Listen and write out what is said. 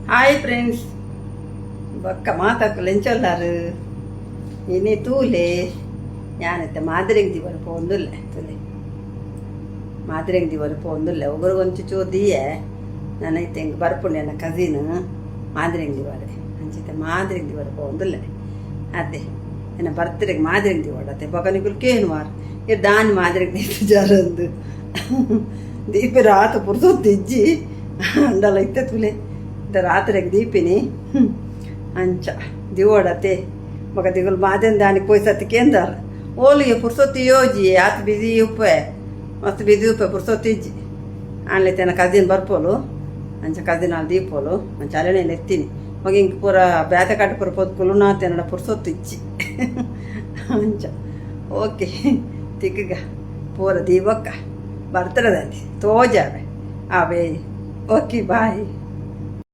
Hi friends బొక్క మాతకు ಲೆಂಚೊಲ್ಲಾರು ಇನಿ ತೂಲೆ ಯಾನತ್ತೆ ಮಾದರೆಗೆ ದಿವರು ಪೋಂದುಲ್ಲೆ ತುಲೆ ಮಾದರೆಗೆ ದಿವರು ಪೋಂದುಲ್ಲೆ ಒಗರಿಗೊಂಚು ಚೋದಿಯೇ ನನೈತೆ ಹಿಂಗೆ ಬರ್ಪುಂಡು ನನ್ನ ಕಸಿನ್ ಮಾದರೆಗೆ ದಿವಾರೆ ಅಂಚಿತೆ ಮಾದರೆಗೆ ದಿವರು ಪೋಂದುಲ್ಲೆ ಅದೇ ನನ್ನ ಬರ್ತ್ಡೇಗೆ ಮಾದರೆಗೆ ದಿವಾಡತ್ತೆ ಬೊಕನಿಗುಲು ಕೇನುವಾರು ಇದು ದಾನಿ ಮಾದರೆಗೆ ದೀಪ ಜರಂದು ದೀಪ ರಾತ ಪುರ್ಸೊತ್ತಿಜ್ಜಿ ಅಂಡಲ ಇತ್ತೆ ತುಲೆ ರಾತ್ರಿಗೆ ದೀಪಿನಿ ಅಂಚ ದಿವೋಡತೆ ಮಗ ದಿಗುಲು ಮಾದೆನ್ ದಾನಿಗೆ ಪೋಯ್ಸತ್ತಿ ಕೇಂದಾರ ಓಲಿಗೆ ಪುರ್ಸೊತ್ತಿ ಯೋಜಿ ಆತ ಬಿಸಿ ಉಪ್ಪೆ ಮಸ್ತ್ ಬಿಸಿ ಉಪ್ಪೆ ಪುರ್ಸೊತ್ತಿ ಇಜ್ಜಿ ಆನ್ಲೈತೆ ನನ್ನ ಕಸಿನ್ ಬರ್ಪೋಲು ಅಂಚ ಕಸಿನ್ ಅಲ್ಲಿ ದೀಪೋಲು ಅಂಚ ಅಲೆನೇನು ಎತ್ತೀನಿ ಮಗ ಹಿಂಗೆ ಪೂರ ಬ್ಯಾತೆ ಕಟ್ಟು ಪೂರ ಪೊದ್ಕುಲು ನಾತೆ ನನ್ನ ಪುರ್ಸೊತ್ತಿ ಇಜ್ಜಿ ಅಂಚ ಓಕೆ ತಿಕ್ಕಗ ಪೂರ ದೀಪಕ್ಕ ಬರ್ತಡದಲ್ಲಿ ತೋಜಾವೆ ಅವೇ ಓಕೆ ಬಾಯ್.